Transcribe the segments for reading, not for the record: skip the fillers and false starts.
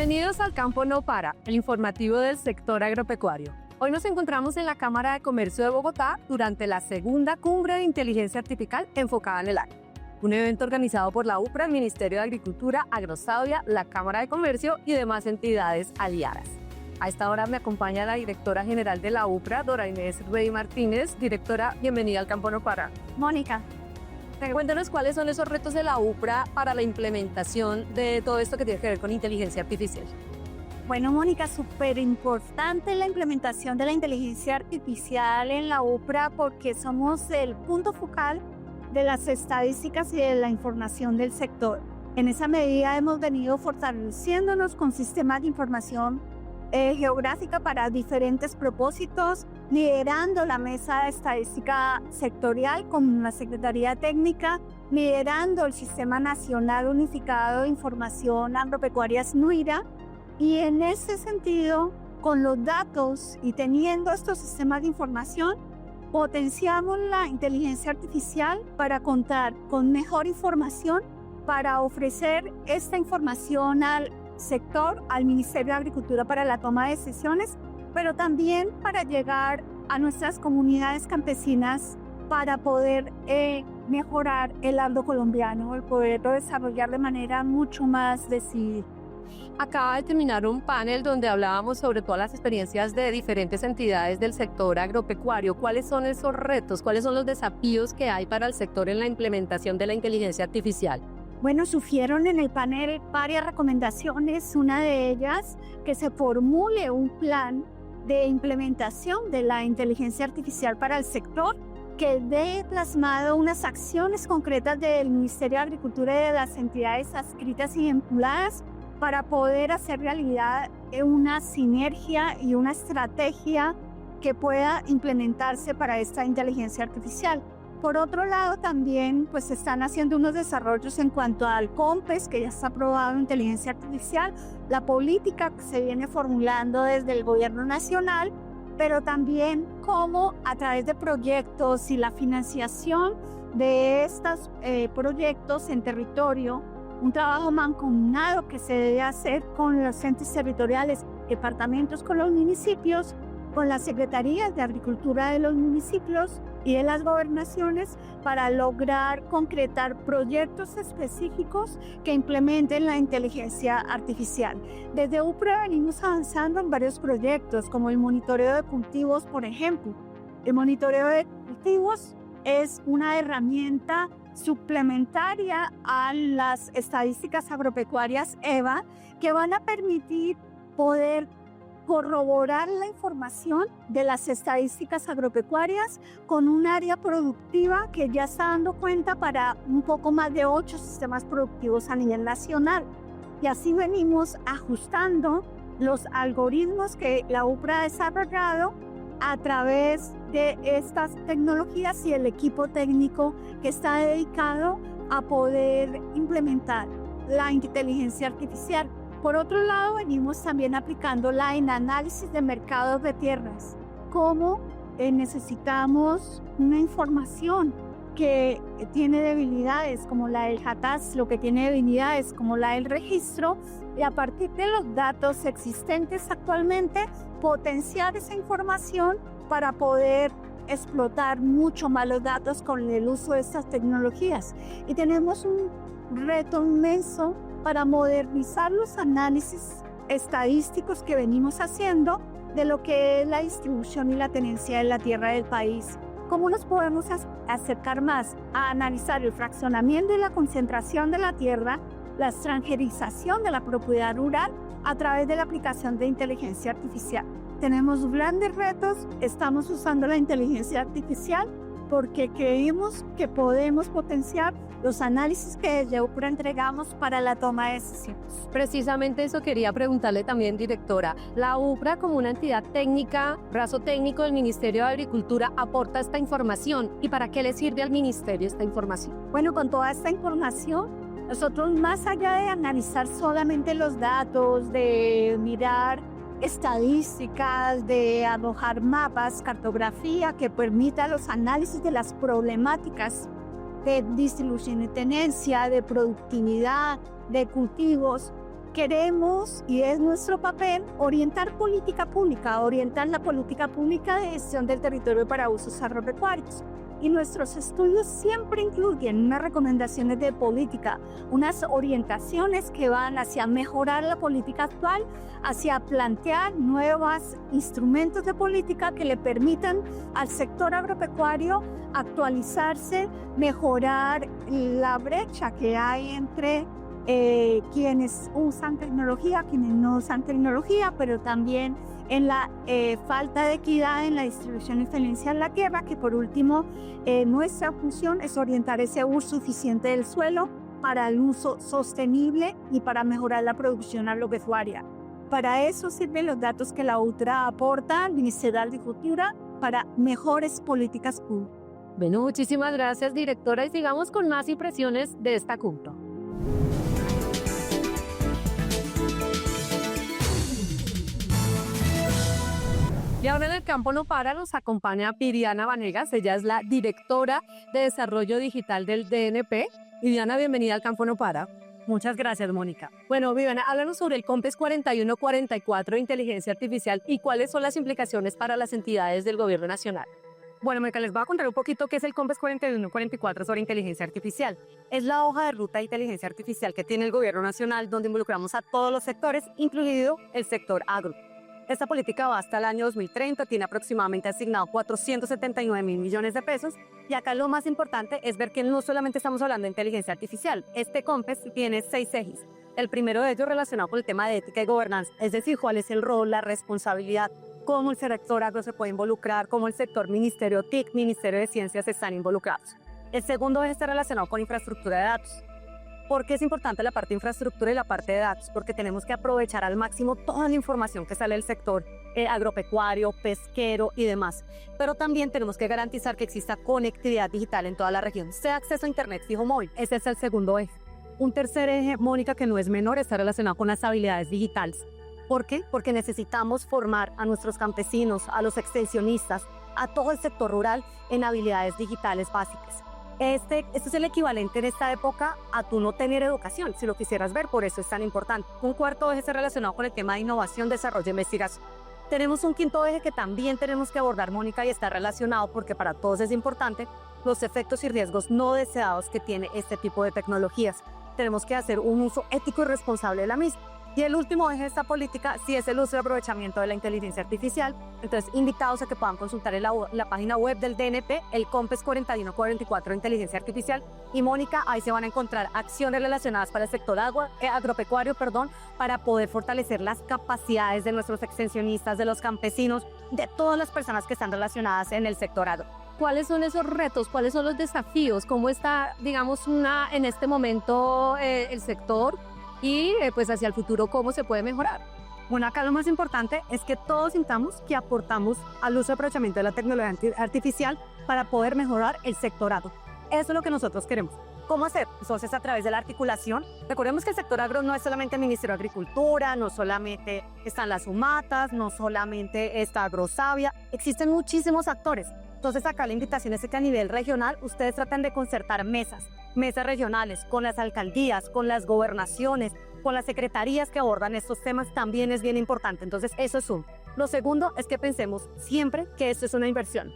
Bienvenidos al Campo No Para, el informativo del sector agropecuario. Hoy nos encontramos en la Cámara de Comercio de Bogotá durante la segunda cumbre de inteligencia artificial enfocada en el agro. Un evento organizado por la UPRA, el Ministerio de Agricultura, Agrosaudia, la Cámara de Comercio y demás entidades aliadas. A esta hora me acompaña la directora general de la UPRA, Dora Inés Rey Martínez. Directora, bienvenida al Campo No Para. Mónica, Cuéntanos cuáles son esos retos de la UPRA para la implementación de todo esto que tiene que ver con inteligencia artificial. bueno, Mónica, súper importante la implementación de la inteligencia artificial en la UPRA porque somos el punto focal de las estadísticas y de la información del sector. En esa medida hemos venido fortaleciéndonos con sistemas de información geográfica para diferentes propósitos, liderando la mesa de estadística sectorial con la Secretaría Técnica, liderando el Sistema Nacional Unificado de Información Agropecuaria SNUIRA, y en ese sentido, con los datos y teniendo estos sistemas de información, potenciamos la inteligencia artificial para contar con mejor información, para ofrecer esta información al sector, al Ministerio de Agricultura para la toma de decisiones, pero también para llegar a nuestras comunidades campesinas para poder mejorar el agro colombiano, el poderlo desarrollar de manera mucho más decidida. Acaba de terminar un panel donde hablábamos sobre todas las experiencias de diferentes entidades del sector agropecuario. ¿Cuáles son esos retos? ¿Cuáles son los desafíos que hay para el sector en la implementación de la inteligencia artificial? Bueno, surgieron en el panel varias recomendaciones, una de ellas que se formule un plan de implementación de la inteligencia artificial para el sector, que dé plasmado unas acciones concretas del Ministerio de Agricultura y de las entidades adscritas y vinculadas para poder hacer realidad una sinergia y una estrategia que pueda implementarse para esta inteligencia artificial. Por otro lado, también pues se están haciendo unos desarrollos en cuanto al COMPES, que ya está aprobado en inteligencia artificial, la política que se viene formulando desde el gobierno nacional, pero también cómo a través de proyectos y la financiación de estos proyectos en territorio, un trabajo mancomunado que se debe hacer con los entes territoriales, departamentos, con los municipios, con las secretarías de agricultura de los municipios y de las gobernaciones para lograr concretar proyectos específicos que implementen la inteligencia artificial. Desde UPRA venimos avanzando en varios proyectos, como el monitoreo de cultivos, por ejemplo. El monitoreo de cultivos es una herramienta suplementaria a las estadísticas agropecuarias EVA que van a permitir poder corroborar la información de las estadísticas agropecuarias con un área productiva que ya está dando cuenta para un poco más de 8 sistemas productivos a nivel nacional. Y así venimos ajustando los algoritmos que la UPRA ha desarrollado a través de estas tecnologías y el equipo técnico que está dedicado a poder implementar la inteligencia artificial. Por otro lado, venimos también aplicándola en análisis de mercados de tierras, como necesitamos una información que tiene debilidades como la del JATAS, lo que tiene debilidades como la del registro, y a partir de los datos existentes actualmente, potenciar esa información para poder explotar mucho más los datos con el uso de estas tecnologías. Y tenemos un reto inmenso para modernizar los análisis estadísticos que venimos haciendo de lo que es la distribución y la tenencia de la tierra del país. ¿Cómo nos podemos acercar más a analizar el fraccionamiento y la concentración de la tierra, la extranjerización de la propiedad rural a través de la aplicación de inteligencia artificial? Tenemos grandes retos, estamos usando la inteligencia artificial porque creemos que podemos potenciar los análisis que desde UPRA entregamos para la toma de decisiones. Precisamente eso quería preguntarle también, directora. La UPRA, como una entidad técnica, brazo técnico del Ministerio de Agricultura, aporta esta información. ¿Y para qué le sirve al Ministerio esta información? Bueno, con toda esta información, nosotros, más allá de analizar solamente los datos, de mirar estadísticas, de arrojar mapas, cartografía que permita los análisis de las problemáticas de distribución y tenencia, de productividad, de cultivos, queremos, y es nuestro papel, orientar la política pública de gestión del territorio para usos agropecuarios. Y nuestros estudios siempre incluyen unas recomendaciones de política, unas orientaciones que van hacia mejorar la política actual, hacia plantear nuevos instrumentos de política que le permitan al sector agropecuario actualizarse, mejorar la brecha que hay entre quienes usan tecnología, quienes no usan tecnología, pero también en la falta de equidad en la distribución diferencial de la tierra, que por último nuestra función es orientar ese uso suficiente del suelo para el uso sostenible y para mejorar la producción agropecuaria. Para eso sirven los datos que la UTRA aporta al Ministerio de Agricultura para mejores políticas públicas. Bueno, muchísimas gracias, directora, y sigamos con más impresiones de esta cumbre. Y ahora en el campo no para nos acompaña Viviana Vanegas, ella es la directora de Desarrollo Digital del DNP. Viviana, bienvenida al campo no para. Muchas gracias, Mónica. Bueno, Viviana, háblanos sobre el COMPES 4144 de Inteligencia Artificial y cuáles son las implicaciones para las entidades del Gobierno Nacional. Bueno, Mónica, les voy a contar un poquito qué es el COMPES 4144 sobre inteligencia artificial. Es la hoja de ruta de inteligencia artificial que tiene el Gobierno Nacional, donde involucramos a todos los sectores, incluido el sector agro. Esta política va hasta el año 2030, tiene aproximadamente asignado 479.000 millones de pesos. Y acá lo más importante es ver que no solamente estamos hablando de inteligencia artificial. Este COMPES tiene 6 ejes. El primero de ellos relacionado con el tema de ética y gobernanza, es decir, cuál es el rol, la responsabilidad, cómo el sector agro se puede involucrar, cómo el sector Ministerio TIC, Ministerio de Ciencias están involucrados. El segundo eje está relacionado con infraestructura de datos. ¿Por qué es importante la parte de infraestructura y la parte de datos? Porque tenemos que aprovechar al máximo toda la información que sale del sector agropecuario, pesquero y demás. Pero también tenemos que garantizar que exista conectividad digital en toda la región, sea acceso a internet fijo móvil. Ese es el segundo eje. Un tercer eje, Mónica, que no es menor, está relacionado con las habilidades digitales. ¿Por qué? Porque necesitamos formar a nuestros campesinos, a los extensionistas, a todo el sector rural en habilidades digitales básicas. Este es el equivalente en esta época a tú no tener educación, si lo quisieras ver, por eso es tan importante. Un cuarto eje está relacionado con el tema de innovación, desarrollo e investigación. Tenemos un quinto eje que también tenemos que abordar, Mónica, y está relacionado porque para todos es importante los efectos y riesgos no deseados que tiene este tipo de tecnologías. Tenemos que hacer un uso ético y responsable de la misma. Y el último eje de esta política sí es el uso y aprovechamiento de la inteligencia artificial. Entonces, invitados a que puedan consultar en la página web del DNP, el COMPES 4144 de Inteligencia Artificial. Y Mónica, ahí se van a encontrar acciones relacionadas para el sector agropecuario, para poder fortalecer las capacidades de nuestros extensionistas, de los campesinos, de todas las personas que están relacionadas en el sector agro. ¿Cuáles son esos retos? ¿Cuáles son los desafíos? ¿Cómo está, digamos, en este momento el sector? Y pues hacia el futuro, ¿cómo se puede mejorar? Bueno, acá lo más importante es que todos sintamos que aportamos al uso y aprovechamiento de la tecnología artificial para poder mejorar el sector agro. Eso es lo que nosotros queremos. ¿Cómo hacer? Entonces, a través de la articulación. Recordemos que el sector agro no es solamente el Ministerio de Agricultura, no solamente están las UMATAs, no solamente está Agrosavia, existen muchísimos actores. Entonces, acá la invitación es que a nivel regional ustedes traten de concertar mesas regionales con las alcaldías, con las gobernaciones, con las secretarías que abordan estos temas, también es bien importante. Entonces, eso es uno. Lo segundo es que pensemos siempre que esto es una inversión.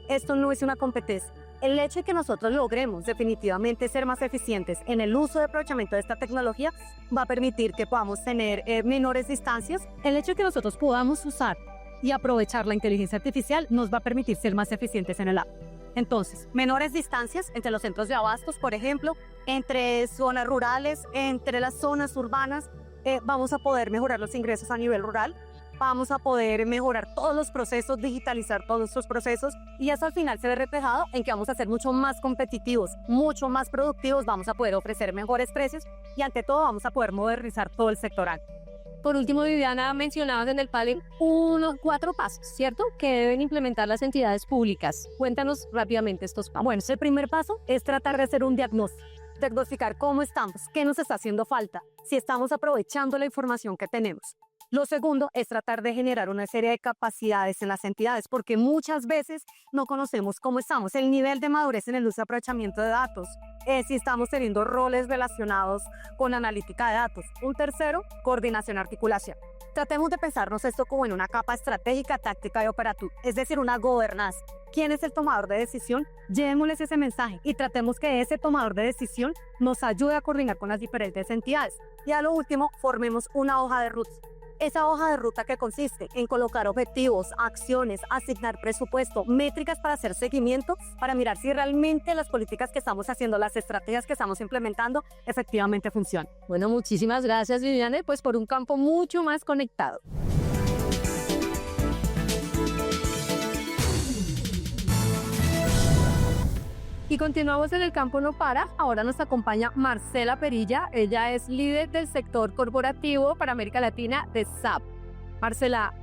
Esto no es una competencia. El hecho de que nosotros logremos definitivamente ser más eficientes en el uso y aprovechamiento de esta tecnología va a permitir que podamos tener menores distancias. El hecho de que nosotros podamos usar y aprovechar la inteligencia artificial nos va a permitir ser más eficientes en el agro. Entonces, menores distancias entre los centros de abastos, por ejemplo, entre zonas rurales, entre las zonas urbanas, vamos a poder mejorar los ingresos a nivel rural, vamos a poder mejorar todos los procesos, digitalizar todos nuestros procesos y eso al final se ve reflejado en que vamos a ser mucho más competitivos, mucho más productivos, vamos a poder ofrecer mejores precios y ante todo vamos a poder modernizar todo el sector agro. Por último, Viviana, mencionabas en el panel unos 4 pasos, ¿cierto?, que deben implementar las entidades públicas. Cuéntanos rápidamente estos pasos. Bueno, el primer paso es tratar de hacer un diagnóstico, diagnosticar cómo estamos, qué nos está haciendo falta, si estamos aprovechando la información que tenemos. Lo segundo es tratar de generar una serie de capacidades en las entidades, porque muchas veces no conocemos cómo estamos, el nivel de madurez en el uso y aprovechamiento de datos, si estamos teniendo roles relacionados con analítica de datos. Un tercero, coordinación, articulación. Tratemos de pensarnos esto como en una capa estratégica, táctica y operativa, es decir, una gobernanza. ¿Quién es el tomador de decisión? Llevémosles ese mensaje y tratemos que ese tomador de decisión nos ayude a coordinar con las diferentes entidades. Y a lo último, formemos una hoja de ruta. Esa hoja de ruta que consiste en colocar objetivos, acciones, asignar presupuesto, métricas para hacer seguimiento, para mirar si realmente las políticas que estamos haciendo, las estrategias que estamos implementando, efectivamente funcionan. Bueno, muchísimas gracias, Viviane, pues por un campo mucho más conectado. Y continuamos en el campo No Para. Ahora nos acompaña Marcela Perilla. Ella es líder del sector corporativo para América Latina de SAP. Marcela,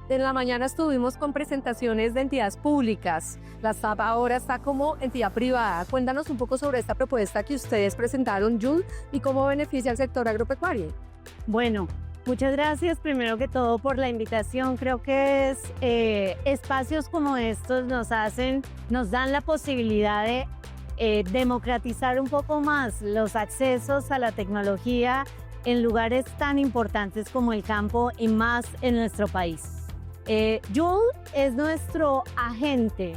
en la mañana estuvimos con presentaciones de entidades públicas. La SAP ahora está como entidad privada. Cuéntanos un poco sobre esta propuesta que ustedes presentaron, Jul, y cómo beneficia al sector agropecuario. Bueno, muchas gracias primero que todo por la invitación. Creo que espacios como estos nos dan la posibilidad de democratizar un poco más los accesos a la tecnología en lugares tan importantes como el campo y más en nuestro país. Joule es nuestro agente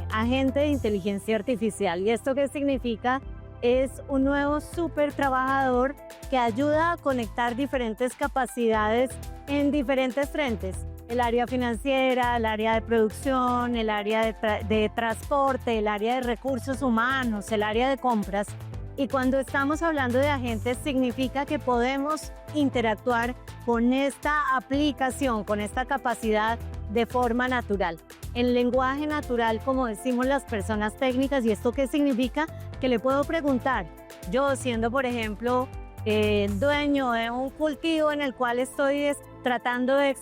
de inteligencia artificial. ¿Y esto qué significa? Es un nuevo súper trabajador que ayuda a conectar diferentes capacidades en diferentes frentes. El área financiera, el área de producción, el área de transporte, el área de recursos humanos, el área de compras. Y cuando estamos hablando de agentes, significa que podemos interactuar con esta aplicación, con esta capacidad de forma natural. En lenguaje natural, como decimos las personas técnicas. ¿Y esto qué significa? Que le puedo preguntar, yo siendo, por ejemplo, dueño de un cultivo en el cual estoy tratando de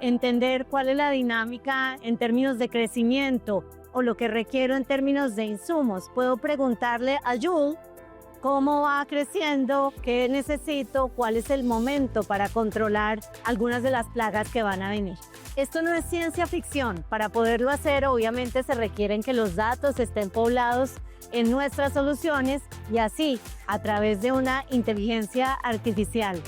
entender cuál es la dinámica en términos de crecimiento o lo que requiero en términos de insumos, puedo preguntarle a Joule cómo va creciendo, qué necesito, cuál es el momento para controlar algunas de las plagas que van a venir. Esto no es ciencia ficción. Para poderlo hacer, obviamente se requieren que los datos estén poblados en nuestras soluciones y así, a través de una inteligencia artificial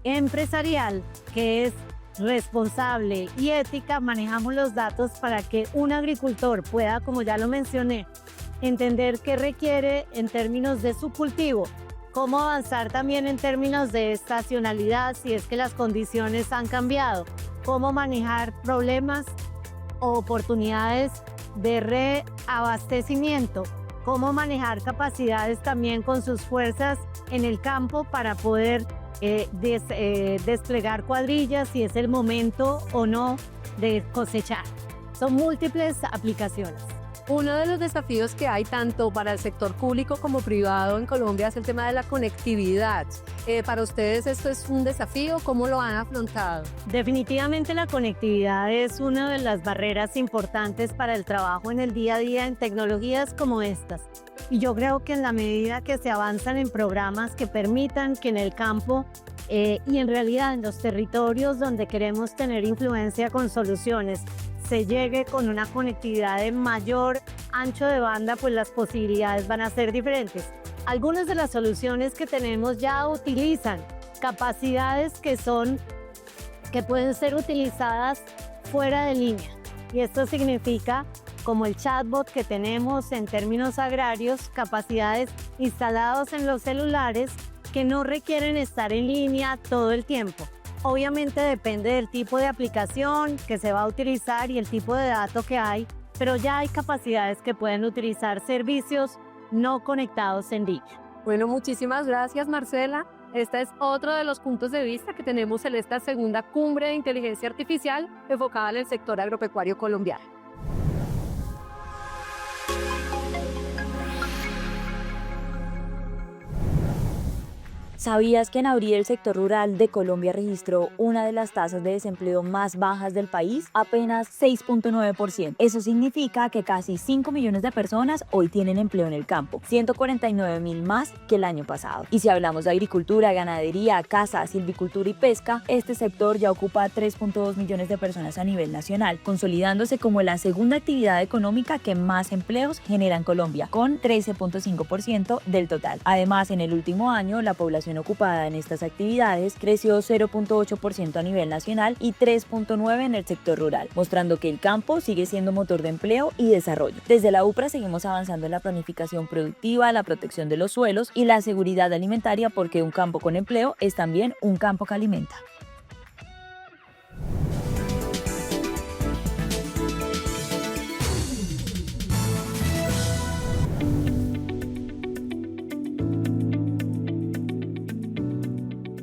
empresarial que es responsable y ética, manejamos los datos para que un agricultor pueda, como ya lo mencioné, entender qué requiere en términos de su cultivo, cómo avanzar también en términos de estacionalidad si es que las condiciones han cambiado, cómo manejar problemas o oportunidades de reabastecimiento, cómo manejar capacidades también con sus fuerzas en el campo para poder desplegar cuadrillas si es el momento o no de cosechar. Son múltiples aplicaciones. Uno de los desafíos que hay tanto para el sector público como privado en Colombia es el tema de la conectividad. ¿Para ustedes esto es un desafío? ¿Cómo lo han afrontado? Definitivamente la conectividad es una de las barreras importantes para el trabajo en el día a día en tecnologías como estas. Y yo creo que en la medida que se avanzan en programas que permitan que en el campo y en realidad en los territorios donde queremos tener influencia con soluciones, se llegue con una conectividad de mayor ancho de banda, pues las posibilidades van a ser diferentes. Algunas de las soluciones que tenemos ya utilizan capacidades que pueden ser utilizadas fuera de línea. Y esto significa, como el chatbot que tenemos en términos agrarios, capacidades instaladas en los celulares que no requieren estar en línea todo el tiempo. Obviamente depende del tipo de aplicación que se va a utilizar y el tipo de dato que hay, pero ya hay capacidades que pueden utilizar servicios no conectados en línea. Bueno, muchísimas gracias, Marcela. Este es otro de los puntos de vista que tenemos en esta segunda cumbre de inteligencia artificial enfocada en el sector agropecuario colombiano. ¿Sabías que en abril el sector rural de Colombia registró una de las tasas de desempleo más bajas del país? Apenas 6.9%. Eso significa que casi 5 millones de personas hoy tienen empleo en el campo, 149.000 más que el año pasado. Y si hablamos de agricultura, ganadería, caza, silvicultura y pesca, este sector ya ocupa 3.2 millones de personas a nivel nacional, consolidándose como la segunda actividad económica que más empleos genera en Colombia, con 13.5% del total. Además, en el último año, la población ocupada en estas actividades creció 0.8% a nivel nacional y 3.9% en el sector rural, mostrando que el campo sigue siendo motor de empleo y desarrollo. Desde la UPRA seguimos avanzando en la planificación productiva, la protección de los suelos y la seguridad alimentaria, porque un campo con empleo es también un campo que alimenta.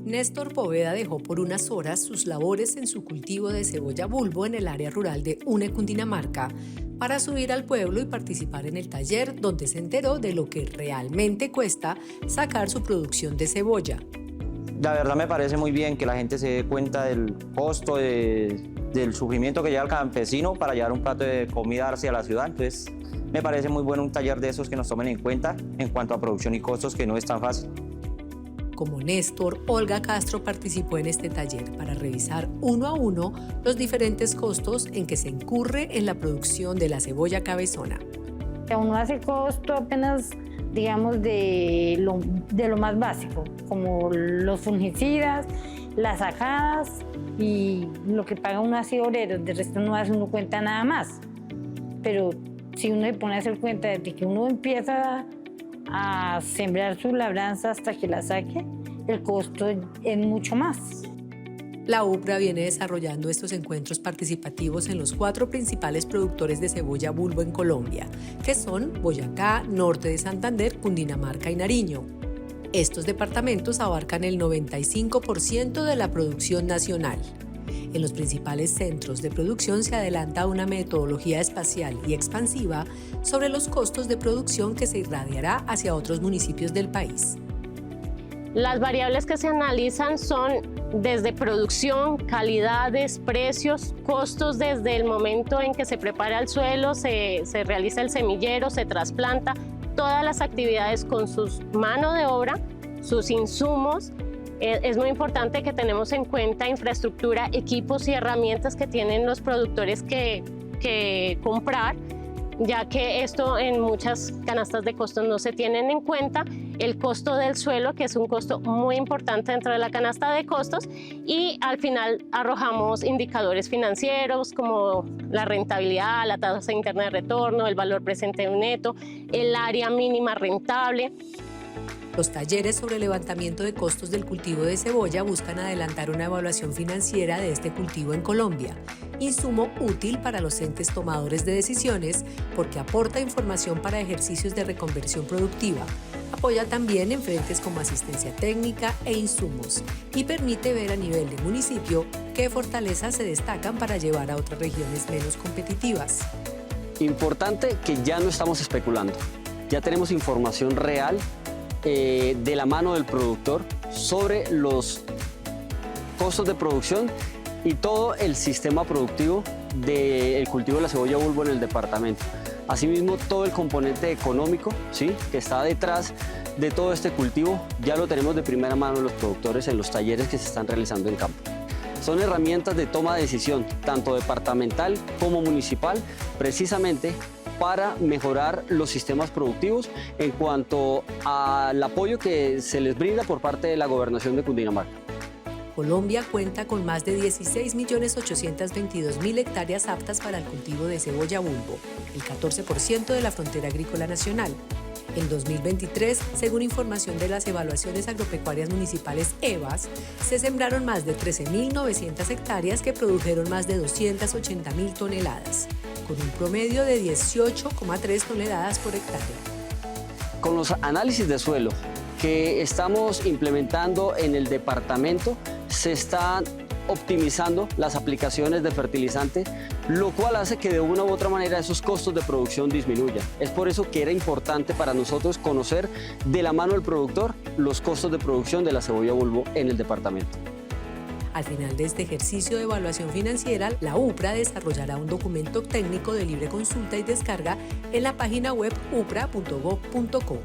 Néstor Poveda dejó por unas horas sus labores en su cultivo de cebolla bulbo en el área rural de UNE, Cundinamarca, para subir al pueblo y participar en el taller donde se enteró de lo que realmente cuesta sacar su producción de cebolla. La verdad me parece muy bien que la gente se dé cuenta del costo, del sufrimiento que lleva el campesino para llevar un plato de comida hacia la ciudad. Entonces me parece muy bueno un taller de esos que nos tomen en cuenta en cuanto a producción y costos, que no es tan fácil. Como Néstor, Olga Castro participó en este taller para revisar uno a uno los diferentes costos en que se incurre en la producción de la cebolla cabezona. Uno hace costo apenas, digamos, de lo más básico, como los fungicidas, las sacadas y lo que paga uno así obrero. De resto no hace uno cuenta nada más. Pero si uno se pone a hacer cuenta de que uno empieza a sembrar su labranza hasta que la saque, el costo es mucho más. La UPRA viene desarrollando estos encuentros participativos en los 4 principales productores de cebolla bulbo en Colombia, que son Boyacá, Norte de Santander, Cundinamarca y Nariño. Estos departamentos abarcan el 95% de la producción nacional. En los principales centros de producción se adelanta una metodología espacial y expansiva sobre los costos de producción que se irradiará hacia otros municipios del país. Las variables que se analizan son desde producción, calidades, precios, costos desde el momento en que se prepara el suelo, se realiza el semillero, se trasplanta, todas las actividades con su mano de obra, sus insumos. Es muy importante que tenemos en cuenta infraestructura, equipos y herramientas que tienen los productores que comprar, ya que esto en muchas canastas de costos no se tienen en cuenta. El costo del suelo, que es un costo muy importante dentro de la canasta de costos, y al final arrojamos indicadores financieros como la rentabilidad, la tasa interna de retorno, el valor presente neto, el área mínima rentable. Los talleres sobre levantamiento de costos del cultivo de cebolla buscan adelantar una evaluación financiera de este cultivo en Colombia, insumo útil para los entes tomadores de decisiones porque aporta información para ejercicios de reconversión productiva, apoya también en frentes como asistencia técnica e insumos y permite ver a nivel de municipio qué fortalezas se destacan para llevar a otras regiones menos competitivas. Importante que ya no estamos especulando, ya tenemos información real de la mano del productor sobre los costos de producción y todo el sistema productivo del cultivo de la cebolla bulbo en el departamento. Asimismo, todo el componente económico, ¿sí?, que está detrás de todo este cultivo ya lo tenemos de primera mano los productores en los talleres que se están realizando en campo. Son herramientas de toma de decisión, tanto departamental como municipal, precisamente para mejorar los sistemas productivos en cuanto al apoyo que se les brinda por parte de la Gobernación de Cundinamarca. Colombia cuenta con más de 16.822.000 hectáreas aptas para el cultivo de cebolla bulbo, el 14% de la frontera agrícola nacional. En 2023, según información de las evaluaciones agropecuarias municipales EVAS, se sembraron más de 13.900 hectáreas que produjeron más de 280.000 toneladas, con un promedio de 18,3 toneladas por hectárea. Con los análisis de suelo que estamos implementando en el departamento, se están optimizando las aplicaciones de fertilizante lo cual hace que de una u otra manera esos costos de producción disminuyan. Es por eso que era importante para nosotros conocer de la mano del productor los costos de producción de la cebolla bulbo en el departamento. Al final de este ejercicio de evaluación financiera, la UPRA desarrollará un documento técnico de libre consulta y descarga en la página web upra.gov.co.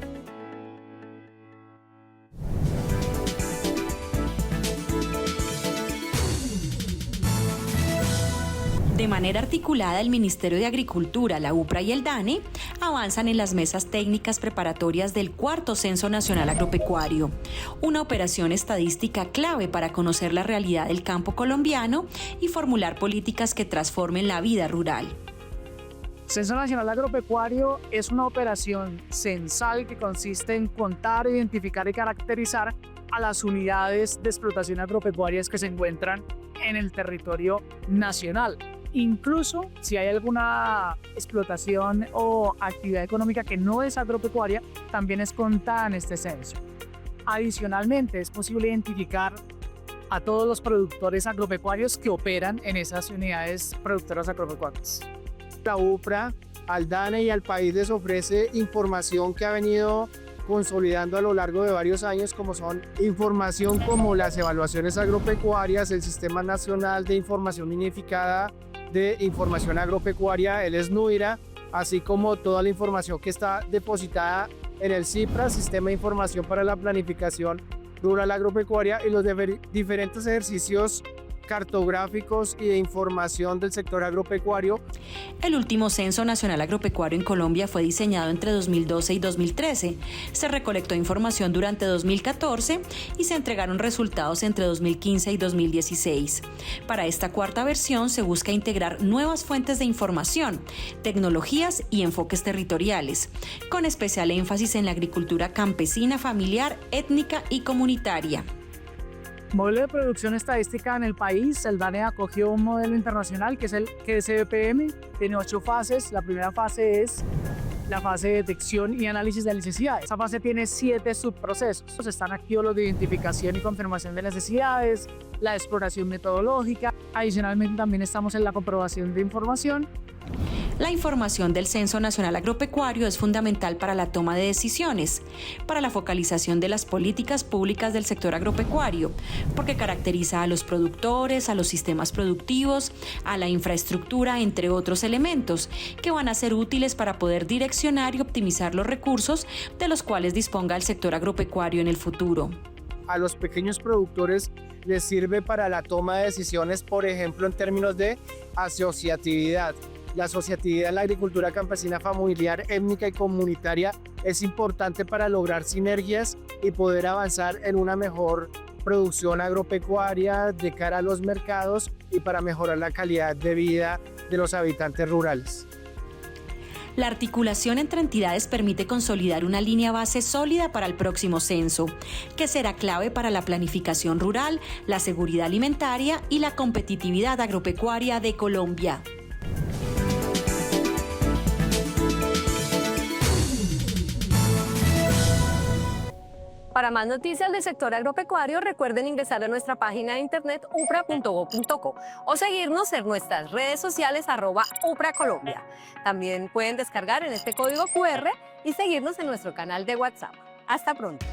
De manera articulada, el Ministerio de Agricultura, la UPRA y el DANE avanzan en las mesas técnicas preparatorias del cuarto Censo Nacional Agropecuario, una operación estadística clave para conocer la realidad del campo colombiano y formular políticas que transformen la vida rural. Censo Nacional Agropecuario es una operación censal que consiste en contar, identificar y caracterizar a las unidades de explotación agropecuarias que se encuentran en el territorio nacional. Incluso si hay alguna explotación o actividad económica que no es agropecuaria, también es contada en este censo. Adicionalmente, es posible identificar a todos los productores agropecuarios que operan en esas unidades productoras agropecuarias. La UPRA, al DANE y al país les ofrece información que ha venido consolidando a lo largo de varios años, como son información como las evaluaciones agropecuarias, el Sistema Nacional de Información Unificada de Información Agropecuaria, el SNUIRA, así como toda la información que está depositada en el CIPRA, Sistema de Información para la Planificación Rural Agropecuaria, y los diferentes ejercicios cartográficos y de información del sector agropecuario. El último Censo Nacional Agropecuario en Colombia fue diseñado entre 2012 y 2013. Se recolectó información durante 2014 y se entregaron resultados entre 2015 y 2016. Para esta cuarta versión se busca integrar nuevas fuentes de información, tecnologías y enfoques territoriales, con especial énfasis en la agricultura campesina, familiar, étnica y comunitaria. Modelo de producción estadística en el país, el DANE acogió un modelo internacional que es el GSBPM, tiene 8 fases. La primera fase es la fase de detección y análisis de necesidades. Esta fase tiene 7 subprocesos. Están activos los de identificación y confirmación de necesidades, la exploración metodológica. Adicionalmente también estamos en la comprobación de información. La información del Censo Nacional Agropecuario es fundamental para la toma de decisiones, para la focalización de las políticas públicas del sector agropecuario, porque caracteriza a los productores, a los sistemas productivos, a la infraestructura, entre otros elementos, que van a ser útiles para poder direccionar y optimizar los recursos de los cuales disponga el sector agropecuario en el futuro. A los pequeños productores les sirve para la toma de decisiones, por ejemplo, en términos de asociatividad. La asociatividad en la agricultura campesina familiar, étnica y comunitaria es importante para lograr sinergias y poder avanzar en una mejor producción agropecuaria de cara a los mercados y para mejorar la calidad de vida de los habitantes rurales. La articulación entre entidades permite consolidar una línea base sólida para el próximo censo, que será clave para la planificación rural, la seguridad alimentaria y la competitividad agropecuaria de Colombia. Para más noticias del sector agropecuario, recuerden ingresar a nuestra página de internet upra.gov.co o seguirnos en nuestras redes sociales @upracolombia. También pueden descargar en este código QR y seguirnos en nuestro canal de WhatsApp. Hasta pronto.